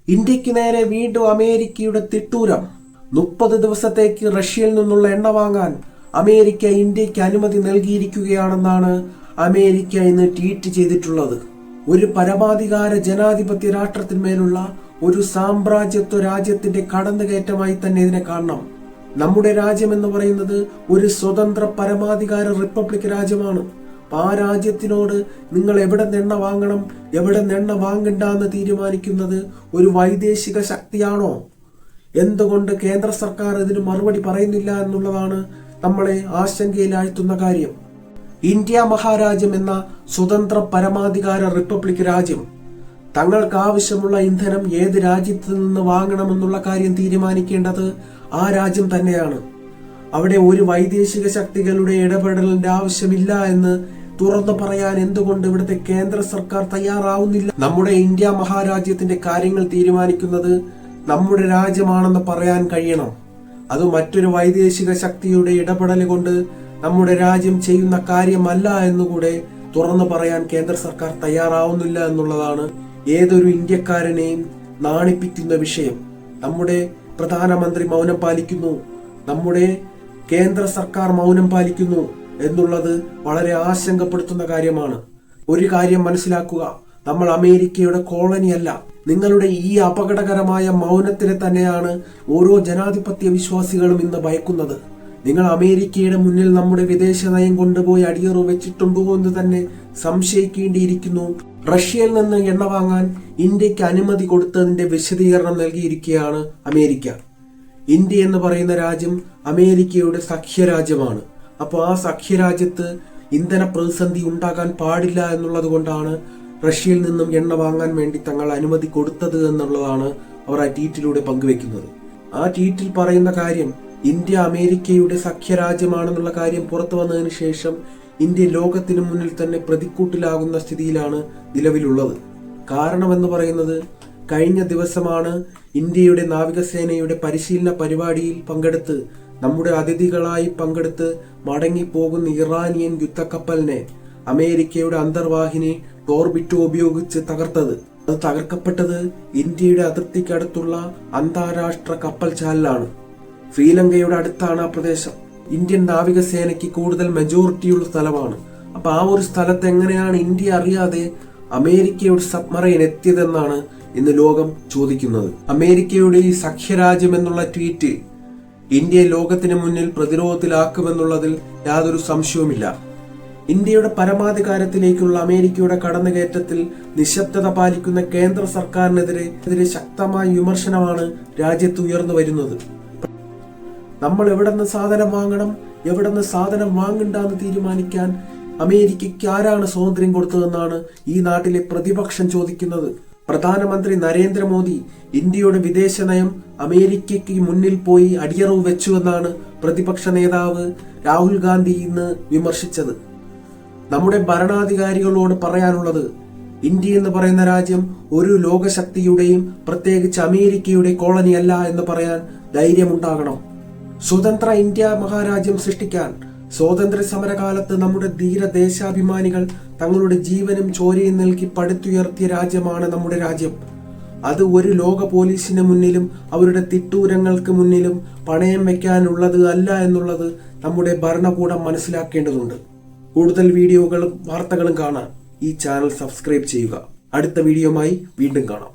ഇന്ത്യക്ക് നേരെ വീണ്ടും അമേരിക്കയുടെ തിട്ടൂരം. 30 ദിവസത്തേക്ക് റഷ്യയിൽ നിന്നുള്ള എണ്ണ വാങ്ങാൻ അമേരിക്ക ഇന്ത്യക്ക് അനുമതി നൽകിയിരിക്കുകയാണെന്നാണ് അമേരിക്ക ഇന്ന് ട്വീറ്റ് ചെയ്തിട്ടുള്ളത്. ഒരു പരമാധികാര ജനാധിപത്യ രാഷ്ട്രത്തിന്മേലുള്ള ഒരു സാമ്രാജ്യത്വ രാജ്യത്തിന്റെ കടന്നുകയറ്റമായി തന്നെ ഇതിനെ കാണണം. നമ്മുടെ രാജ്യം എന്ന് പറയുന്നത് ഒരു സ്വതന്ത്ര പരമാധികാര റിപ്പബ്ലിക് രാജ്യമാണ്. ആ രാജ്യത്തിനോട് നിങ്ങൾ എവിടെ എണ്ണ വാങ്ങണം, എവിടെ എണ്ണ വാങ്ങണ്ട എന്ന് തീരുമാനിക്കുന്നത് ഒരു വൈദേശിക ശക്തിയാണോ? എന്തുകൊണ്ട് കേന്ദ്ര സർക്കാർ ഇതിന് മറുപടി പറയുന്നില്ല എന്നുള്ളതാണ് നമ്മളെ ആശങ്കയിലാഴ്ത്തുന്ന കാര്യം. ഇന്ത്യ മഹാരാജ്യം എന്ന സ്വതന്ത്ര പരമാധികാര റിപ്പബ്ലിക് രാജ്യം തങ്ങൾക്ക് ആവശ്യമുള്ള ഇന്ധനം ഏത് രാജ്യത്ത് നിന്ന് വാങ്ങണമെന്നുള്ള കാര്യം തീരുമാനിക്കേണ്ടത് ആ രാജ്യം തന്നെയാണ്. അവിടെ ഒരു വൈദേശിക ശക്തികളുടെ ഇടപെടലിന്റെ ആവശ്യമില്ല എന്ന് തുറന്നു പറയാൻ എന്തുകൊണ്ട് ഇവിടുത്തെ കേന്ദ്ര സർക്കാർ തയ്യാറാവുന്നില്ല? നമ്മുടെ ഇന്ത്യ മഹാരാജ്യത്തിന്റെ കാര്യങ്ങൾ തീരുമാനിക്കുന്നത് നമ്മുടെ രാജ്യമാണെന്ന് പറയാൻ കഴിയണം. അത് മറ്റൊരു വൈദേശിക ശക്തിയുടെ ഇടപെടൽ കൊണ്ട് നമ്മുടെ രാജ്യം ചെയ്യുന്ന കാര്യമല്ല എന്നുകൂടെ തുറന്നു പറയാൻ കേന്ദ്ര സർക്കാർ തയ്യാറാവുന്നില്ല എന്നുള്ളതാണ് ഏതൊരു ഇന്ത്യക്കാരനെയും നാണിപ്പിക്കുന്ന വിഷയം. നമ്മുടെ പ്രധാനമന്ത്രി മൗനം പാലിക്കുന്നു, നമ്മുടെ കേന്ദ്ര സർക്കാർ മൗനം പാലിക്കുന്നു എന്നുള്ളത് വളരെ ആശങ്കപ്പെടുത്തുന്ന കാര്യമാണ്. ഒരു കാര്യം മനസ്സിലാക്കുക, നമ്മൾ അമേരിക്കയുടെ കോളനിയല്ല. നിങ്ങളുടെ ഈ അപകടകരമായ മൗനത്തിനെ തന്നെയാണ് ഓരോ ജനാധിപത്യ വിശ്വാസികളും ഇന്ന് ഭയക്കുന്നത്. നിങ്ങൾ അമേരിക്കയുടെ മുന്നിൽ നമ്മുടെ വിദേശ നയം കൊണ്ടുപോയി അടിയറു വെച്ചിട്ടുണ്ടോ എന്ന് തന്നെ സംശയിക്കേണ്ടിയിരിക്കുന്നു. റഷ്യയിൽ നിന്ന് എണ്ണ വാങ്ങാൻ ഇന്ത്യക്ക് അനുമതി കൊടുത്തതിന്റെ വിശദീകരണം നൽകിയിരിക്കുകയാണ് അമേരിക്ക. ഇന്ത്യ എന്ന് പറയുന്ന രാജ്യം അമേരിക്കയുടെ സഖ്യരാജ്യമാണ്. അപ്പോൾ ആ സഖ്യരാജ്യത്ത് ഇന്ധന പ്രതിസന്ധി ഉണ്ടാകാൻ പാടില്ല എന്നുള്ളത് കൊണ്ടാണ് റഷ്യയിൽ നിന്നും എണ്ണ വാങ്ങാൻ വേണ്ടി തങ്ങൾ അനുമതി കൊടുത്തത് എന്നുള്ളതാണ് അവർ ആ ട്വീറ്റിലൂടെ പങ്കുവെക്കുന്നത്. ആ ട്വീറ്റിൽ പറയുന്ന കാര്യം ഇന്ത്യ അമേരിക്കയുടെ സഖ്യരാജ്യമാണെന്നുള്ള കാര്യം പുറത്തു വന്നതിന് ശേഷം ഇന്ത്യ ലോകത്തിന് മുന്നിൽ തന്നെ പ്രതിക്കൂട്ടിലാകുന്ന സ്ഥിതിയിലാണ് നിലവിലുള്ളത്. കാരണമെന്ന് പറയുന്നത്, കഴിഞ്ഞ ദിവസമാണ് ഇന്ത്യയുടെ നാവികസേനയുടെ പരിശീലന പരിപാടിയിൽ പങ്കെടുത്ത് നമ്മുടെ അതിഥികളായി പങ്കെടുത്ത് മടങ്ങിപ്പോകുന്ന ഇറാനിയൻ യുദ്ധക്കപ്പലിനെ അമേരിക്കയുടെ അന്തർവാഹിനി ടോർബിറ്റോ ഉപയോഗിച്ച് തകർത്തത്. അത് തകർക്കപ്പെട്ടത് ഇന്ത്യയുടെ അതിർത്തിക്കടുത്തുള്ള അന്താരാഷ്ട്ര കപ്പൽ ചാലിലാണ്. ശ്രീലങ്കയുടെ അടുത്താണ് ആ പ്രദേശം. ഇന്ത്യൻ നാവികസേനയ്ക്ക് കൂടുതൽ മെജോറിറ്റിയുള്ള സ്ഥലമാണ്. അപ്പൊ ആ ഒരു സ്ഥലത്ത് എങ്ങനെയാണ് ഇന്ത്യ അറിയാതെ അമേരിക്കയുടെ സബ്മറൈൻ എത്തിയതെന്നാണ് ഇന്ന് ലോകം ചോദിക്കുന്നത്. അമേരിക്കയുടെ ഈ സഖ്യരാജ്യം എന്നുള്ള ട്വീറ്റ് ഇന്ത്യയെ ലോകത്തിന് മുന്നിൽ പ്രതിരോധത്തിലാക്കുമെന്നുള്ളതിൽ യാതൊരു സംശയവുമില്ല. ഇന്ത്യയുടെ പരമാധികാരത്തിലേക്കുള്ള അമേരിക്കയുടെ കടന്നുകയറ്റത്തിൽ നിശബ്ദത പാലിക്കുന്ന കേന്ദ്ര സർക്കാരിനെതിരെ ശക്തമായ വിമർശനമാണ് രാജ്യത്ത് ഉയർന്നു വരുന്നത്. നമ്മൾ എവിടെന്ന് സാധനം വാങ്ങണം, എവിടെന്ന് സാധനം വാങ്ങണ്ടെന്ന് തീരുമാനിക്കാൻ അമേരിക്കയ്ക്ക് ആരാണ് സ്വാതന്ത്ര്യം കൊടുത്തതെന്നാണ് ഈ നാട്ടിലെ പ്രതിപക്ഷം ചോദിക്കുന്നത്. പ്രധാനമന്ത്രി നരേന്ദ്രമോദി ഇന്ത്യയുടെ വിദേശ നയം അമേരിക്കയ്ക്ക് മുന്നിൽ പോയി അടിയറവ് വെച്ചുവെന്നാണ് പ്രതിപക്ഷ നേതാവ് രാഹുൽ ഗാന്ധി ഇന്ന് വിമർശിച്ചത്. നമ്മുടെ ഭരണാധികാരികളോട് പറയാനുള്ളത്, ഇന്ത്യ എന്ന് പറയുന്ന രാജ്യം ഒരു ലോകശക്തിയുടെയും പ്രത്യേകിച്ച് അമേരിക്കയുടെ കോളനിയല്ല എന്ന് പറയാൻ ധൈര്യമുണ്ടാകണം. സ്വതന്ത്ര ഇന്ത്യ മഹാരാജ്യം സൃഷ്ടിക്കാൻ സ്വാതന്ത്ര്യ സമരകാലത്ത് നമ്മുടെ ധീരദേശാഭിമാനികൾ തങ്ങളുടെ ജീവനും ചോരയും നൽകി പടുത്തുയർത്തിയ രാജ്യമാണ് നമ്മുടെ രാജ്യം. അത് ഒരു ലോക പോലീസിന് മുന്നിലും അവരുടെ തിട്ടൂരങ്ങൾക്ക് മുന്നിലും പണയം വെക്കാനുള്ളത് അല്ല എന്നുള്ളത് നമ്മുടെ ഭരണകൂടം മനസ്സിലാക്കേണ്ടതുണ്ട്. കൂടുതൽ വീഡിയോകളും വാർത്തകളും കാണാൻ ഈ ചാനൽ സബ്സ്ക്രൈബ് ചെയ്യുക. അടുത്ത വീഡിയോയുമായി വീണ്ടും കാണാം.